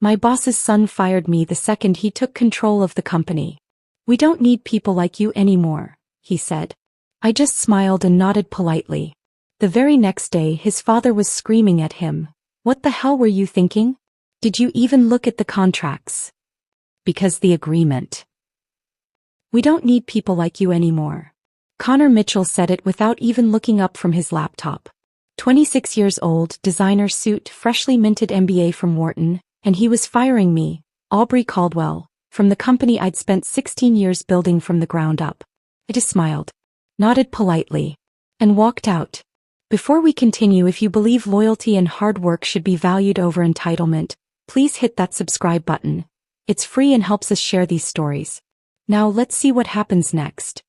My boss's son fired me the second he took control of the company. We don't need people like you anymore, he said. I just smiled and nodded politely. The very next day his father was screaming at him. What the hell were you thinking? Did you even look at the contracts? Because the agreement. We don't need people like you anymore. Connor Mitchell said it without even looking up from his laptop. 26 years old, designer suit, freshly minted MBA from Wharton, and he was firing me, Aubrey Caldwell, from the company I'd spent 16 years building from the ground up. I just smiled, nodded politely, and walked out. Before we continue, if you believe loyalty and hard work should be valued over entitlement, please hit that subscribe button. It's free and helps us share these stories. Now let's see what happens next.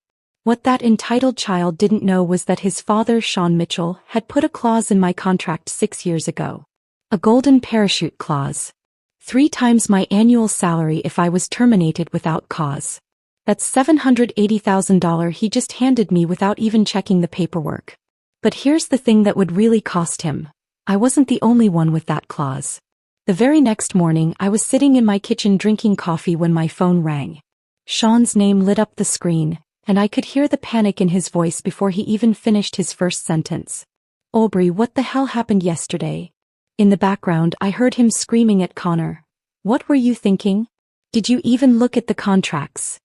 What that entitled child didn't know was that his father, Sean Mitchell, had put a clause in my contract 6 years ago. A golden parachute clause. 3 times my annual salary if I was terminated without cause. That's $780,000 he just handed me without even checking the paperwork. But here's the thing that would really cost him. I wasn't the only one with that clause. The very next morning I was sitting in my kitchen drinking coffee when my phone rang. Sean's name lit up the screen, and I could hear the panic in his voice before he even finished his first sentence. Aubrey, what the hell happened yesterday? In the background I heard him screaming at Connor. What were you thinking? Did you even look at the contracts?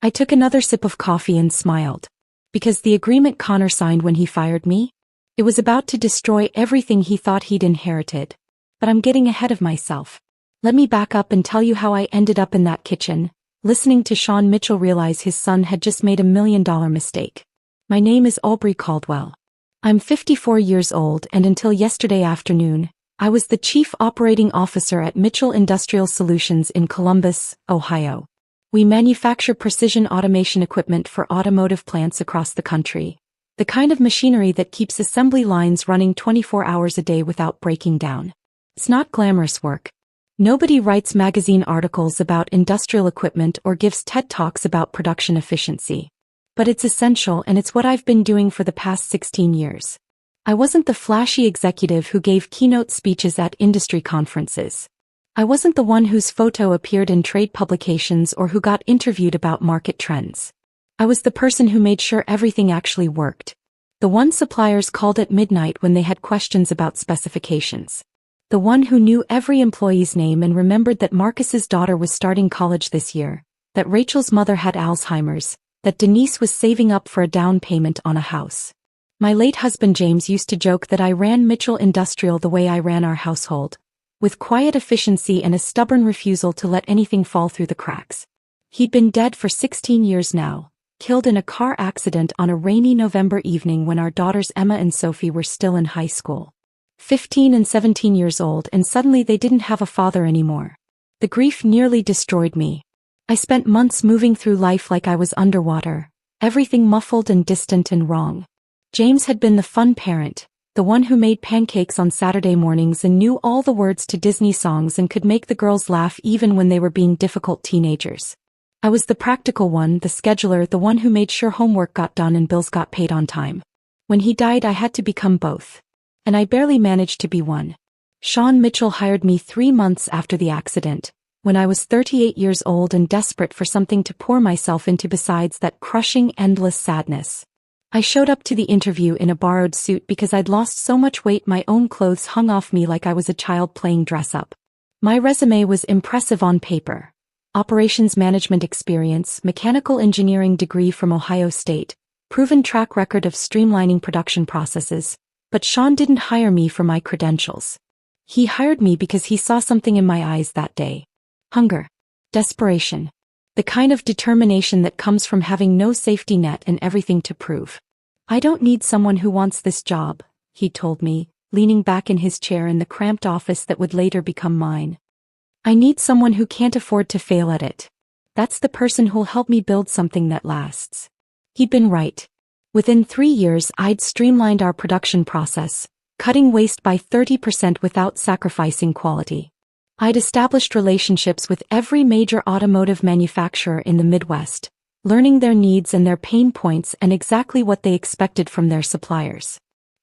I took another sip of coffee and smiled. Because the agreement Connor signed when he fired me? It was about to destroy everything he thought he'd inherited. But I'm getting ahead of myself. Let me back up and tell you how I ended up in that kitchen, listening to Sean Mitchell realize his son had just made $1 million mistake. My name is Aubrey Caldwell. I'm 54 years old, and until yesterday afternoon, I was the Chief Operating Officer at Mitchell Industrial Solutions in Columbus, Ohio. We manufacture precision automation equipment for automotive plants across the country. The kind of machinery that keeps assembly lines running 24 hours a day without breaking down. It's not glamorous work. Nobody writes magazine articles about industrial equipment or gives TED Talks about production efficiency. But it's essential, and it's what I've been doing for the past 16 years. I wasn't the flashy executive who gave keynote speeches at industry conferences. I wasn't the one whose photo appeared in trade publications or who got interviewed about market trends. I was the person who made sure everything actually worked. The one suppliers called at midnight when they had questions about specifications. The one who knew every employee's name and remembered that Marcus's daughter was starting college this year, that Rachel's mother had Alzheimer's, that Denise was saving up for a down payment on a house. My late husband James used to joke that I ran Mitchell Industrial the way I ran our household, with quiet efficiency and a stubborn refusal to let anything fall through the cracks. He'd been dead for 16 years now, killed in a car accident on a rainy November evening when our daughters Emma and Sophie were still in high school. 15 and 17 years old, and suddenly they didn't have a father anymore. The grief nearly destroyed me. I spent months moving through life like I was underwater, everything muffled and distant and wrong. James had been the fun parent, the one who made pancakes on Saturday mornings and knew all the words to Disney songs and could make the girls laugh even when they were being difficult teenagers. I was the practical one, the scheduler, the one who made sure homework got done and bills got paid on time. When he died, I had to become both. And I barely managed to be one. Sean Mitchell hired me 3 months after the accident, when I was 38 years old and desperate for something to pour myself into besides that crushing, endless sadness. I showed up to the interview in a borrowed suit because I'd lost so much weight my own clothes hung off me like I was a child playing dress-up. My resume was impressive on paper. Operations management experience, mechanical engineering degree from Ohio State, proven track record of streamlining production processes. But Sean didn't hire me for my credentials. He hired me because he saw something in my eyes that day. Hunger. Desperation. The kind of determination that comes from having no safety net and everything to prove. I don't need someone who wants this job, he told me, leaning back in his chair in the cramped office that would later become mine. I need someone who can't afford to fail at it. That's the person who'll help me build something that lasts. He'd been right. Within 3 years, I'd streamlined our production process, cutting waste by 30% without sacrificing quality. I'd established relationships with every major automotive manufacturer in the Midwest, learning their needs and their pain points and exactly what they expected from their suppliers.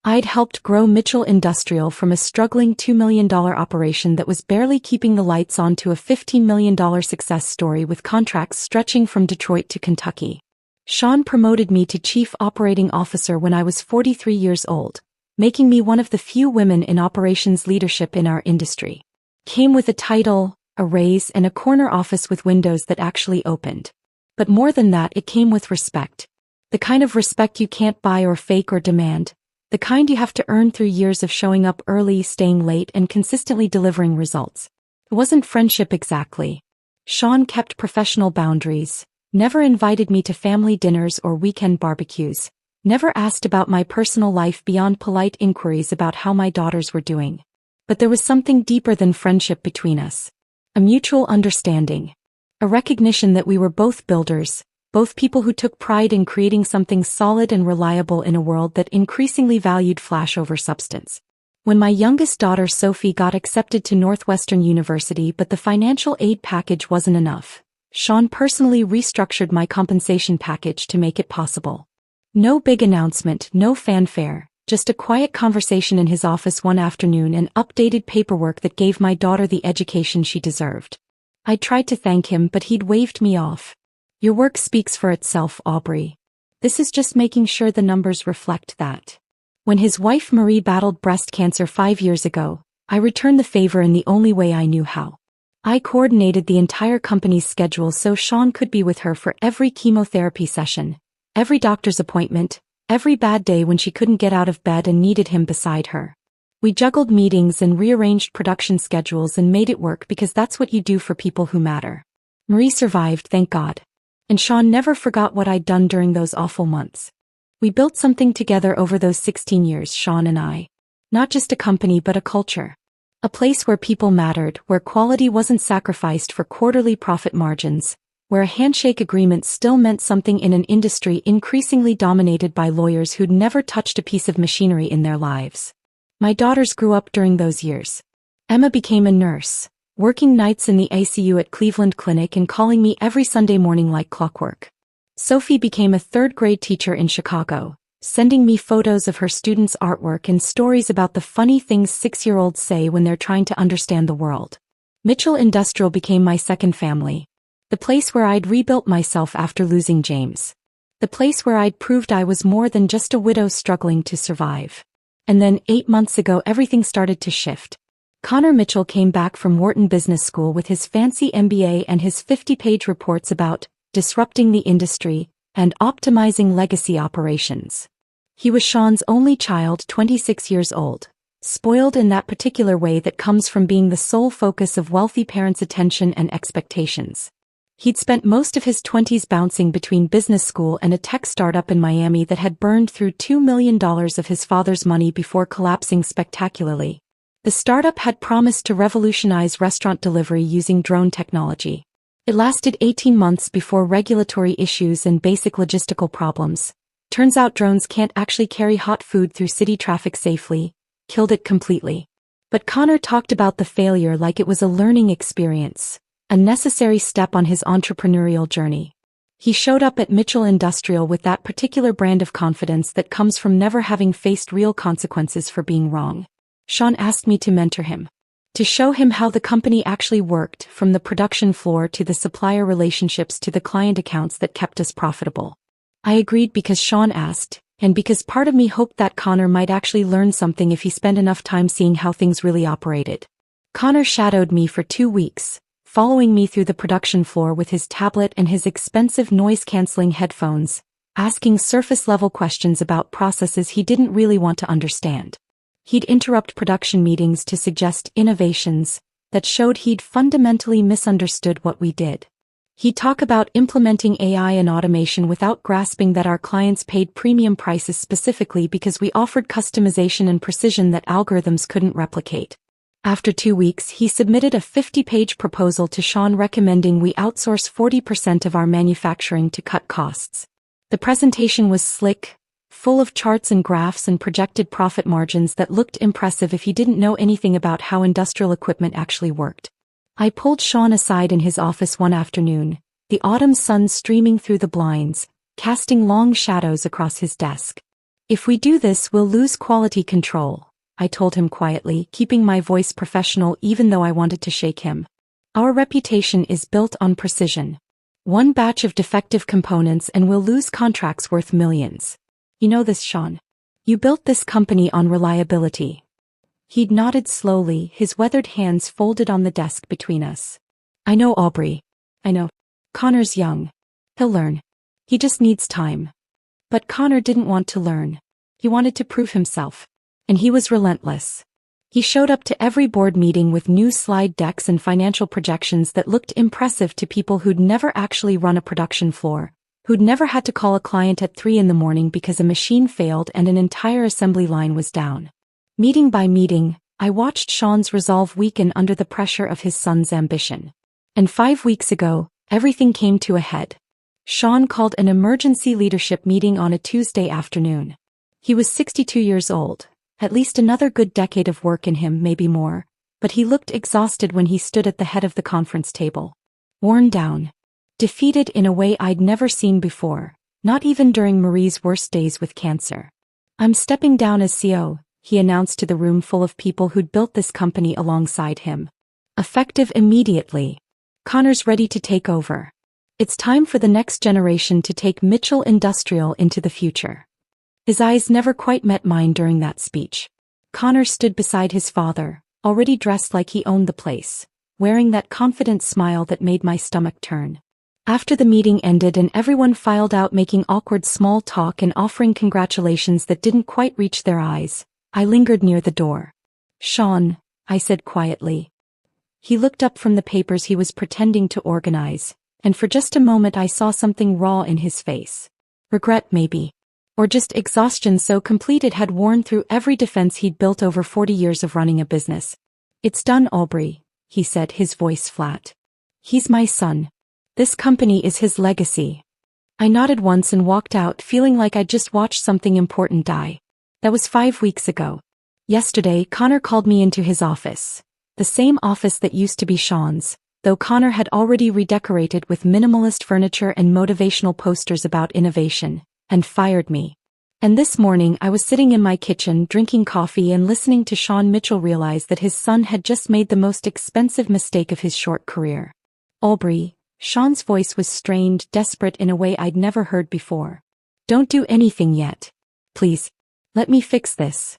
I'd helped grow Mitchell Industrial from a struggling $2 million operation that was barely keeping the lights on to a $15 million success story with contracts stretching from Detroit to Kentucky. Sean promoted me to Chief Operating Officer when I was 43 years old, making me one of the few women in operations leadership in our industry. Came with a title, a raise, and a corner office with windows that actually opened. But more than that, it came with respect. The kind of respect you can't buy or fake or demand. The kind you have to earn through years of showing up early, staying late, and consistently delivering results. It wasn't friendship exactly. Sean kept professional boundaries, never invited me to family dinners or weekend barbecues, never asked about my personal life beyond polite inquiries about how my daughters were doing. But there was something deeper than friendship between us. A mutual understanding. A recognition that we were both builders, both people who took pride in creating something solid and reliable in a world that increasingly valued flash over substance. When my youngest daughter Sophie got accepted to Northwestern University but the financial aid package wasn't enough, Sean personally restructured my compensation package to make it possible. No big announcement, no fanfare, just a quiet conversation in his office one afternoon and updated paperwork that gave my daughter the education she deserved. I tried to thank him, but he'd waved me off. Your work speaks for itself, Aubrey. This is just making sure the numbers reflect that. When his wife Marie battled breast cancer 5 years ago, I returned the favor in the only way I knew how. I coordinated the entire company's schedule so Sean could be with her for every chemotherapy session, every doctor's appointment, every bad day when she couldn't get out of bed and needed him beside her. We juggled meetings and rearranged production schedules and made it work because that's what you do for people who matter. Marie survived, thank God. And Sean never forgot what I'd done during those awful months. We built something together over those 16 years, Sean and I. Not just a company but a culture. A place where people mattered, where quality wasn't sacrificed for quarterly profit margins, where a handshake agreement still meant something in an industry increasingly dominated by lawyers who'd never touched a piece of machinery in their lives. My daughters grew up during those years. Emma became a nurse, working nights in the ICU at Cleveland Clinic and calling me every Sunday morning like clockwork. Sophie became a third-grade teacher in Chicago, sending me photos of her students' artwork and stories about the funny things 6-year-olds say when they're trying to understand the world. Mitchell Industrial became my second family. The place where I'd rebuilt myself after losing James. The place where I'd proved I was more than just a widow struggling to survive. And then 8 months ago everything started to shift. Connor Mitchell came back from Wharton Business School with his fancy MBA and his 50-page reports about disrupting the industry and optimizing legacy operations. He was Sean's only child, 26 years old, spoiled in that particular way that comes from being the sole focus of wealthy parents' attention and expectations. He'd spent most of his 20s bouncing between business school and a tech startup in Miami that had burned through $2 million of his father's money before collapsing spectacularly. The startup had promised to revolutionize restaurant delivery using drone technology. It lasted 18 months before regulatory issues and basic logistical problems. Turns out drones can't actually carry hot food through city traffic safely. Killed it completely. But Connor talked about the failure like it was a learning experience, a necessary step on his entrepreneurial journey. He showed up at Mitchell Industrial with that particular brand of confidence that comes from never having faced real consequences for being wrong. Sean asked me to mentor him. To show him how the company actually worked, from the production floor to the supplier relationships to the client accounts that kept us profitable. I agreed because Sean asked, and because part of me hoped that Connor might actually learn something if he spent enough time seeing how things really operated. Connor shadowed me for 2 weeks, following me through the production floor with his tablet and his expensive noise-canceling headphones, asking surface-level questions about processes he didn't really want to understand. He'd interrupt production meetings to suggest innovations that showed he'd fundamentally misunderstood what we did. He'd talk about implementing AI and automation without grasping that our clients paid premium prices specifically because we offered customization and precision that algorithms couldn't replicate. After 2 weeks, he submitted a 50-page proposal to Sean recommending we outsource 40% of our manufacturing to cut costs. The presentation was slick, full of charts and graphs and projected profit margins that looked impressive if you didn't know anything about how industrial equipment actually worked. I pulled Sean aside in his office one afternoon, the autumn sun streaming through the blinds, casting long shadows across his desk. If we do this, we'll lose quality control, I told him quietly, keeping my voice professional even though I wanted to shake him. Our reputation is built on precision. One batch of defective components and we'll lose contracts worth millions. You know this, Sean. You built this company on reliability. He'd nodded slowly, his weathered hands folded on the desk between us. I know, Aubrey. I know. Connor's young. He'll learn. He just needs time. But Connor didn't want to learn. He wanted to prove himself. And he was relentless. He showed up to every board meeting with new slide decks and financial projections that looked impressive to people who'd never actually run a production floor, who'd never had to call a client at 3 a.m. because a machine failed and an entire assembly line was down. Meeting by meeting, I watched Sean's resolve weaken under the pressure of his son's ambition. And 5 weeks ago, everything came to a head. Sean called an emergency leadership meeting on a Tuesday afternoon. He was 62 years old, at least another good decade of work in him, maybe more, but he looked exhausted when he stood at the head of the conference table. Worn down. Defeated in a way I'd never seen before, not even during Marie's worst days with cancer. I'm stepping down as CEO, he announced to the room full of people who'd built this company alongside him. Effective immediately. Connor's ready to take over. It's time for the next generation to take Mitchell Industrial into the future. His eyes never quite met mine during that speech. Connor stood beside his father, already dressed like he owned the place, wearing that confident smile that made my stomach turn. After the meeting ended and everyone filed out making awkward small talk and offering congratulations that didn't quite reach their eyes, I lingered near the door. Sean, I said quietly. He looked up from the papers he was pretending to organize, and for just a moment I saw something raw in his face. Regret maybe. Or just exhaustion so complete it had worn through every defense he'd built over 40 years of running a business. It's done, Aubrey, he said, his voice flat. He's my son. This company is his legacy. I nodded once and walked out, feeling like I'd just watched something important die. That was 5 weeks ago. Yesterday, Connor called me into his office. The same office that used to be Sean's, though Connor had already redecorated with minimalist furniture and motivational posters about innovation, and fired me. And this morning I was sitting in my kitchen drinking coffee and listening to Sean Mitchell realize that his son had just made the most expensive mistake of his short career. Aubrey, Sean's voice was strained, desperate in a way I'd never heard before. Don't do anything yet. Please. Let me fix this.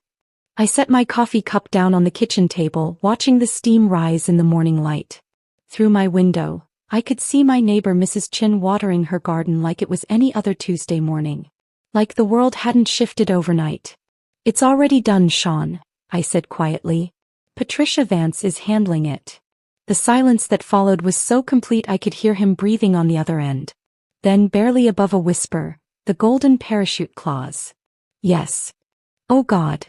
I set my coffee cup down on the kitchen table, watching the steam rise in the morning light. Through my window, I could see my neighbor Mrs. Chin watering her garden like it was any other Tuesday morning. Like the world hadn't shifted overnight. It's already done, Sean, I said quietly. Patricia Vance is handling it. The silence that followed was so complete I could hear him breathing on the other end. Then, barely above a whisper, the golden parachute clause. Yes. Oh God.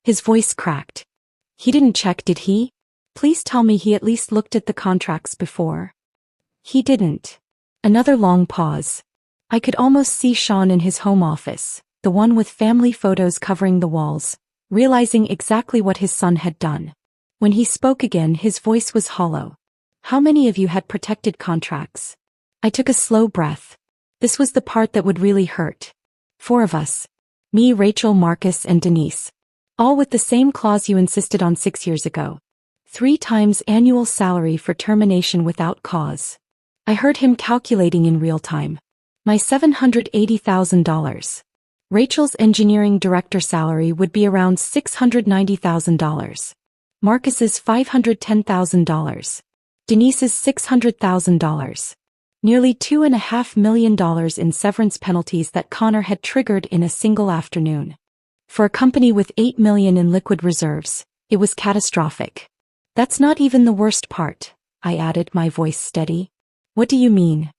His voice cracked. He didn't check, did he? Please tell me he at least looked at the contracts before. He didn't. Another long pause. I could almost see Sean in his home office, the one with family photos covering the walls, realizing exactly what his son had done. When he spoke again, his voice was hollow. How many of you had protected contracts? I took a slow breath. This was the part that would really hurt. 4 of us. Me, Rachel, Marcus, and Denise. All with the same clause you insisted on 6 years ago. 3 times annual salary for termination without cause. I heard him calculating in real time. My $780,000. Rachel's engineering director salary would be around $690,000. Marcus's $510,000. Denise's $600,000. Nearly $2.5 million in severance penalties that Connor had triggered in a single afternoon. For a company with $8 million in liquid reserves, it was catastrophic. That's not even the worst part, I added, my voice steady. What do you mean?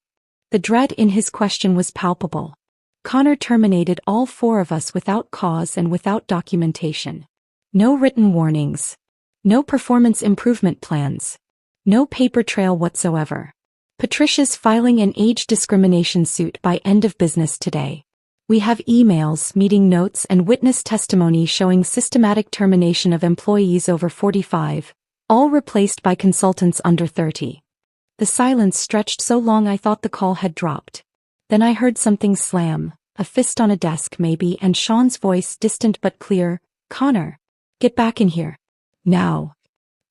The dread in his question was palpable. Connor terminated all 4 of us without cause and without documentation. No written warnings. No performance improvement plans. No paper trail whatsoever. Patricia's filing an age discrimination suit by end of business today. We have emails, meeting notes, and witness testimony showing systematic termination of employees over 45, all replaced by consultants under 30. The silence stretched so long I thought the call had dropped. Then I heard something slam, a fist on a desk maybe, and Sean's voice distant but clear. "Connor, get back in here. Now."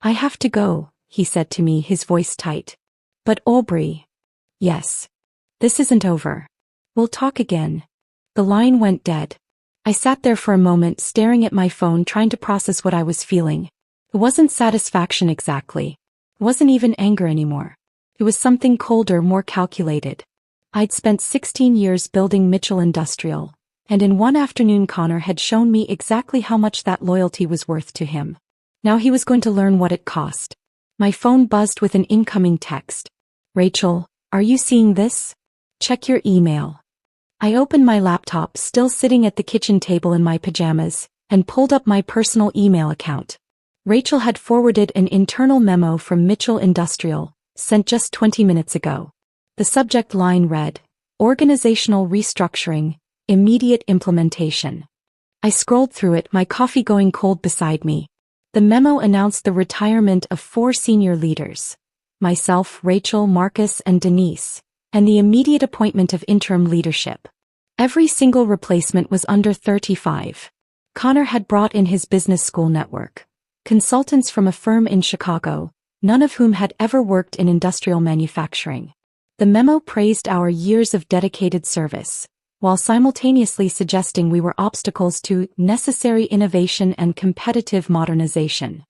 "I have to go," he said to me, his voice tight. "But Aubrey." "Yes. This isn't over. We'll talk again." The line went dead. I sat there for a moment staring at my phone, trying to process what I was feeling. It wasn't satisfaction exactly. It wasn't even anger anymore. It was something colder, more calculated. I'd spent 16 years building Mitchell Industrial, and in one afternoon Connor had shown me exactly how much that loyalty was worth to him. Now he was going to learn what it cost. My phone buzzed with an incoming text. "Rachel, are you seeing this? Check your email." I opened my laptop, still sitting at the kitchen table in my pajamas, and pulled up my personal email account. Rachel had forwarded an internal memo from Mitchell Industrial, sent just 20 minutes ago. The subject line read, "Organizational restructuring, immediate implementation." I scrolled through it, my coffee going cold beside me. The memo announced the retirement of 4 senior leaders: myself, Rachel, Marcus, and Denise, and the immediate appointment of interim leadership. Every single replacement was under 35. Connor had brought in his business school network, consultants from a firm in Chicago, none of whom had ever worked in industrial manufacturing. The memo praised our years of dedicated service, while simultaneously suggesting we were obstacles to necessary innovation and competitive modernization.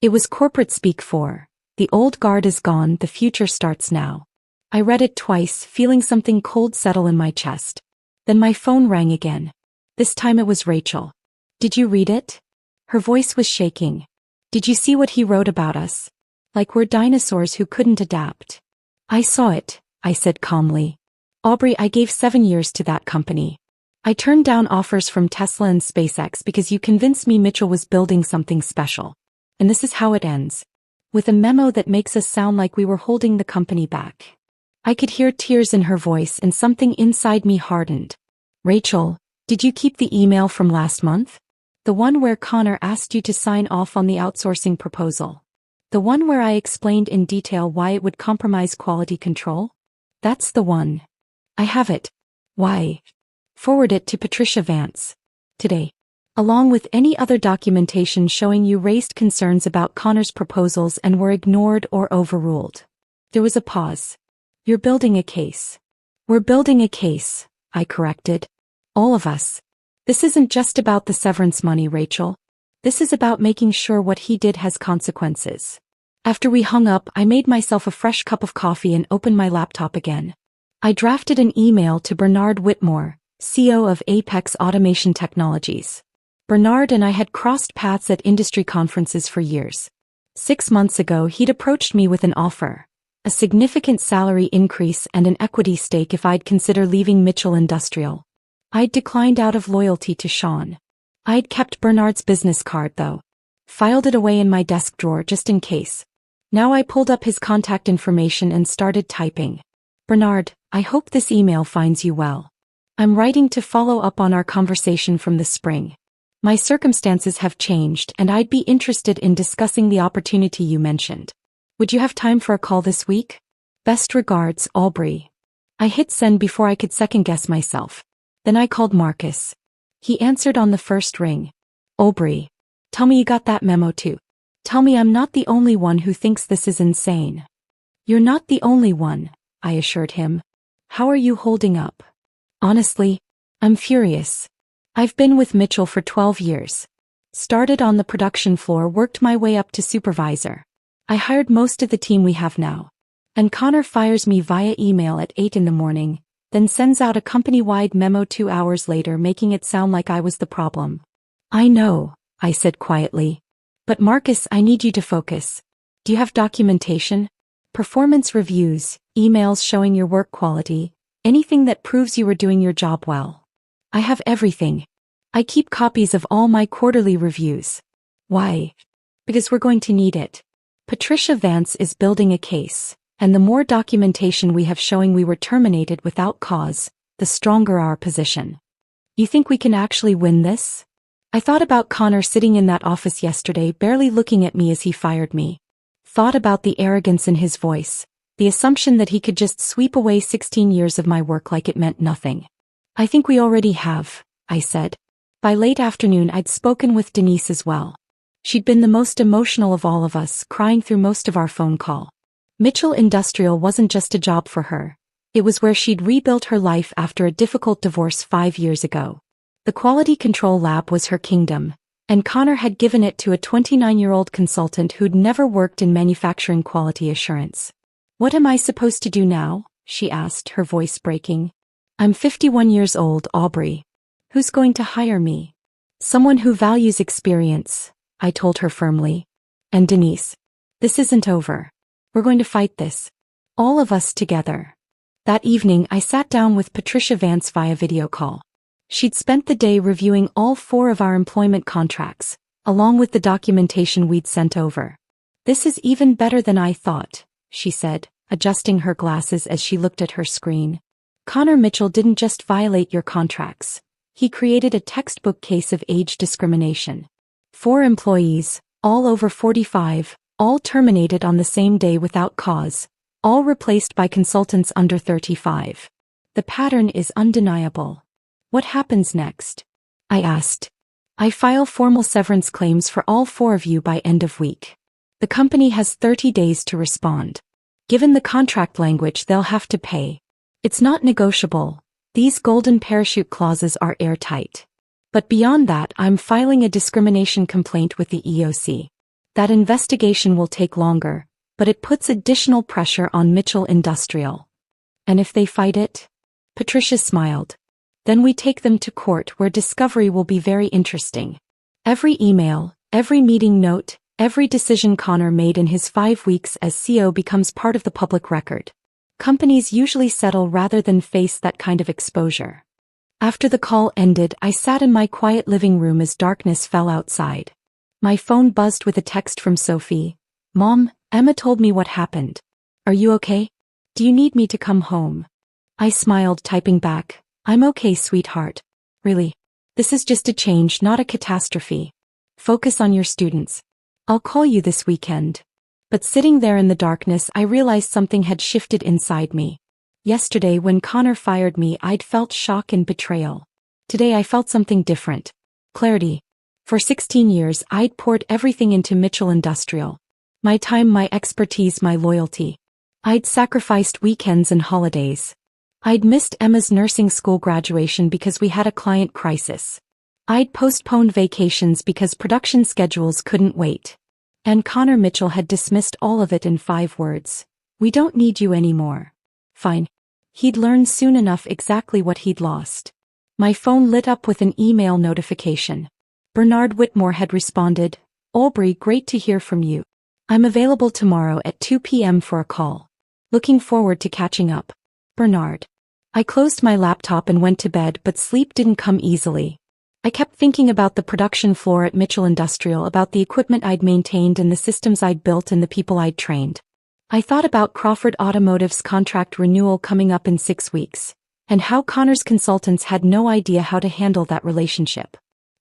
It was corporate speak for, "The old guard is gone, the future starts now." I read it twice, feeling something cold settle in my chest. Then my phone rang again. This time it was Rachel. "Did you read it?" Her voice was shaking. "Did you see what he wrote about us? Like we're dinosaurs who couldn't adapt." "I saw it," I said calmly. "Aubrey, I gave 7 years to that company. I turned down offers from Tesla and SpaceX because you convinced me Mitchell was building something special. And this is how it ends. With a memo that makes us sound like we were holding the company back." I could hear tears in her voice and something inside me hardened. "Rachel, did you keep the email from last month? The one where Connor asked you to sign off on the outsourcing proposal? The one where I explained in detail why it would compromise quality control?" "That's the one. I have it." "Why?" "Forward it to Patricia Vance. Today. Along with any other documentation showing you raised concerns about Connor's proposals and were ignored or overruled." There was a pause. "You're building a case." "We're building a case," I corrected. "All of us. This isn't just about the severance money, Rachel. This is about making sure what he did has consequences." After we hung up, I made myself a fresh cup of coffee and opened my laptop again. I drafted an email to Bernard Whitmore, CEO of Apex Automation Technologies. Bernard and I had crossed paths at industry conferences for years. 6 months ago, he'd approached me with an offer: a significant salary increase and an equity stake if I'd consider leaving Mitchell Industrial. I'd declined out of loyalty to Sean. I'd kept Bernard's business card though. Filed it away in my desk drawer just in case. Now I pulled up his contact information and started typing. "Bernard, I hope this email finds you well. I'm writing to follow up on our conversation from the spring. My circumstances have changed and I'd be interested in discussing the opportunity you mentioned. Would you have time for a call this week? Best regards, Aubrey." I hit send before I could second-guess myself. Then I called Marcus. He answered on the first ring. "Aubrey, tell me you got that memo too. Tell me I'm not the only one who thinks this is insane." "You're not the only one," I assured him. "How are you holding up?" "Honestly, I'm furious. I've been with Mitchell for 12 years. Started on the production floor, worked my way up to supervisor. I hired most of the team we have now. And Connor fires me via email at 8 in the morning, then sends out a company-wide memo 2 hours later making it sound like I was the problem." "I know," I said quietly. "But Marcus, I need you to focus. Do you have documentation? Performance reviews, emails showing your work quality, anything that proves you were doing your job well?" "I have everything. I keep copies of all my quarterly reviews." "Why?" "Because we're going to need it. Patricia Vance is building a case, and the more documentation we have showing we were terminated without cause, the stronger our position." "You think we can actually win this?" I thought about Connor sitting in that office yesterday, barely looking at me as he fired me. Thought about the arrogance in his voice, the assumption that he could just sweep away 16 years of my work like it meant nothing. I think we already have, I said. By late afternoon I'd spoken with Denise as well. She'd been the most emotional of all of us, crying through most of our phone call. Mitchell Industrial wasn't just a job for her. It was where she'd rebuilt her life after a difficult divorce 5 years ago. The quality control lab was her kingdom, and Connor had given it to a 29-year-old consultant who'd never worked in manufacturing quality assurance. What am I supposed to do now? She asked, her voice breaking. I'm 51 years old, Aubrey. Who's going to hire me? Someone who values experience, I told her firmly. And Denise, this isn't over. We're going to fight this. All of us together. That evening I sat down with Patricia Vance via video call. She'd spent the day reviewing all 4 of our employment contracts, along with the documentation we'd sent over. This is even better than I thought, she said, adjusting her glasses as she looked at her screen. Connor Mitchell didn't just violate your contracts. He created a textbook case of age discrimination. 4 employees, all over 45, all terminated on the same day without cause, all replaced by consultants under 35. The pattern is undeniable. What happens next? I asked. I file formal severance claims for all 4 of you by end of week. The company has 30 days to respond. Given the contract language, they'll have to pay. It's not negotiable. These golden parachute clauses are airtight. But beyond that, I'm filing a discrimination complaint with the EOC. That investigation will take longer, but it puts additional pressure on Mitchell Industrial. And if they fight it? Patricia smiled. Then we take them to court where discovery will be very interesting. Every email, every meeting note, every decision Connor made in his 5 weeks as CEO becomes part of the public record. Companies usually settle rather than face that kind of exposure. After the call ended, I sat in my quiet living room as darkness fell outside. My phone buzzed with a text from Sophie. Mom, Emma told me what happened. Are you okay? Do you need me to come home? I smiled, typing back. I'm okay, sweetheart. Really. This is just a change, not a catastrophe. Focus on your students. I'll call you this weekend. But sitting there in the darkness, I realized something had shifted inside me. Yesterday, when Connor fired me, I'd felt shock and betrayal. Today I felt something different. Clarity. For 16 years, I'd poured everything into Mitchell Industrial. My time, my expertise, my loyalty. I'd sacrificed weekends and holidays. I'd missed Emma's nursing school graduation because we had a client crisis. I'd postponed vacations because production schedules couldn't wait. And Connor Mitchell had dismissed all of it in 5 words. We don't need you anymore. Fine. He'd learn soon enough exactly what he'd lost. My phone lit up with an email notification. Bernard Whitmore had responded, Aubrey, great to hear from you. I'm available tomorrow at 2 p.m. for a call. Looking forward to catching up. Bernard. I closed my laptop and went to bed, but sleep didn't come easily. I kept thinking about the production floor at Mitchell Industrial, about the equipment I'd maintained and the systems I'd built and the people I'd trained. I thought about Crawford Automotive's contract renewal coming up in 6 weeks, and how Connor's consultants had no idea how to handle that relationship.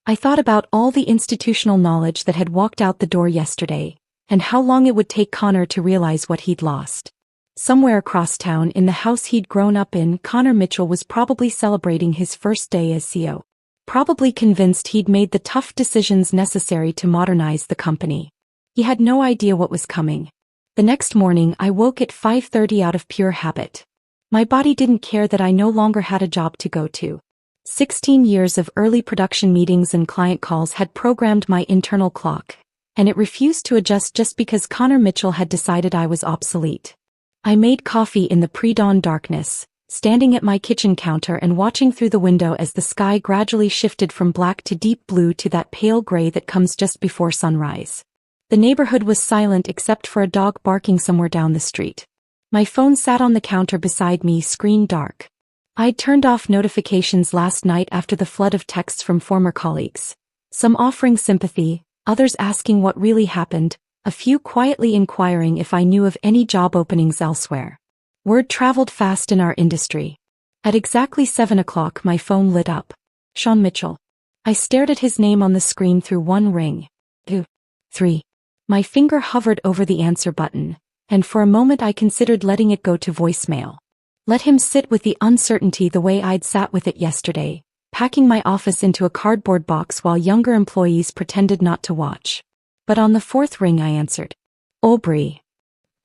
I thought about all the institutional knowledge that had walked out the door yesterday, and how long it would take Connor to realize what he'd lost. Somewhere across town, in the house he'd grown up in, Connor Mitchell was probably celebrating his first day as CEO. Probably convinced he'd made the tough decisions necessary to modernize the company. He had no idea what was coming. The next morning I woke at 5:30 out of pure habit. My body didn't care that I no longer had a job to go to. 16 years of early production meetings and client calls had programmed my internal clock, and it refused to adjust just because Connor Mitchell had decided I was obsolete. I made coffee in the pre-dawn darkness, standing at my kitchen counter and watching through the window as the sky gradually shifted from black to deep blue to that pale gray that comes just before sunrise. The neighborhood was silent except for a dog barking somewhere down the street. My phone sat on the counter beside me, screen dark. I'd turned off notifications last night after the flood of texts from former colleagues. Some offering sympathy, others asking what really happened, a few quietly inquiring if I knew of any job openings elsewhere. Word traveled fast in our industry. At exactly 7 o'clock my phone lit up. Sean Mitchell. I stared at his name on the screen through one ring. 2, 3. My finger hovered over the answer button, and for a moment I considered letting it go to voicemail. Let him sit with the uncertainty the way I'd sat with it yesterday, packing my office into a cardboard box while younger employees pretended not to watch. But on the fourth ring I answered. Aubrey.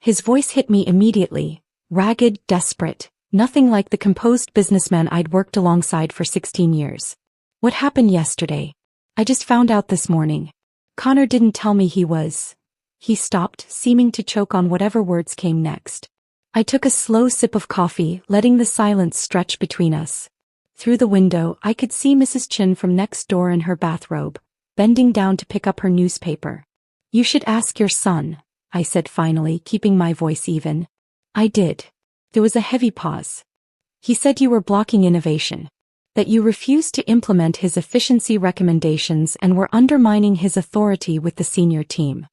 His voice hit me immediately, ragged, desperate, nothing like the composed businessman I'd worked alongside for 16 years. What happened yesterday? I just found out this morning. Connor didn't tell me he was. He stopped, seeming to choke on whatever words came next. I took a slow sip of coffee, letting the silence stretch between us. Through the window, I could see Mrs. Chin from next door in her bathrobe, bending down to pick up her newspaper. You should ask your son, I said finally, keeping my voice even. I did. There was a heavy pause. He said you were blocking innovation, that you refused to implement his efficiency recommendations and were undermining his authority with the senior team.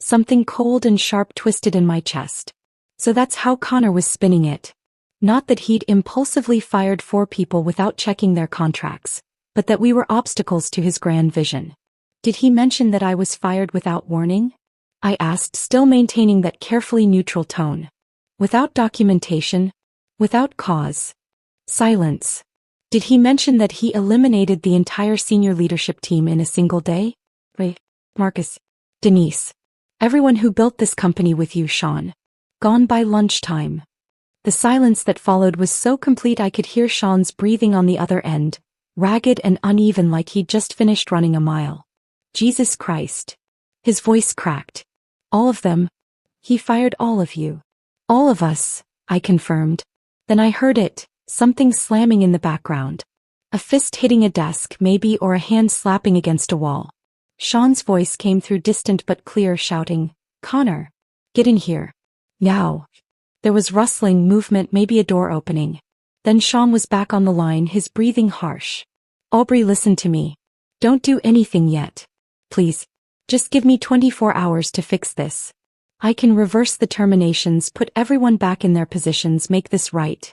Something cold and sharp twisted in my chest. So that's how Connor was spinning it. Not that he'd impulsively fired 4 people without checking their contracts, but that we were obstacles to his grand vision. Did he mention that I was fired without warning? I asked, still maintaining that carefully neutral tone. Without documentation? Without cause? Silence. Did he mention that he eliminated the entire senior leadership team in a single day? Ray, Marcus, Denise. Everyone who built this company with you, Sean. Gone by lunchtime. The silence that followed was so complete I could hear Sean's breathing on the other end, ragged and uneven like he'd just finished running a mile. Jesus Christ. His voice cracked. All of them? He fired all of you. All of us, I confirmed. Then I heard it, something slamming in the background. A fist hitting a desk, maybe, or a hand slapping against a wall. Sean's voice came through distant but clear, shouting, Connor, get in here. Now. There was rustling, movement, maybe a door opening. Then Sean was back on the line, his breathing harsh. Aubrey, listen to me. Don't do anything yet. Please. Just give me 24 hours to fix this. I can reverse the terminations, put everyone back in their positions, make this right.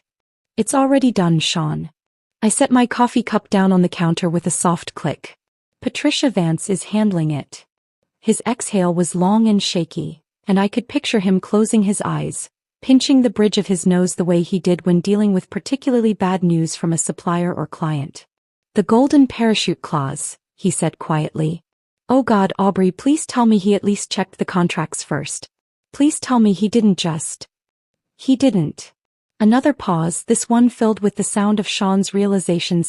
It's already done, Sean. I set my coffee cup down on the counter with a soft click. Patricia Vance is handling it. His exhale was long and shaky, and I could picture him closing his eyes, pinching the bridge of his nose the way he did when dealing with particularly bad news from a supplier or client. The golden parachute clause, he said quietly. Oh God, Aubrey, please tell me he at least checked the contracts first. Please tell me he didn't just. He didn't. Another pause, this one filled with the sound of Sean's realization.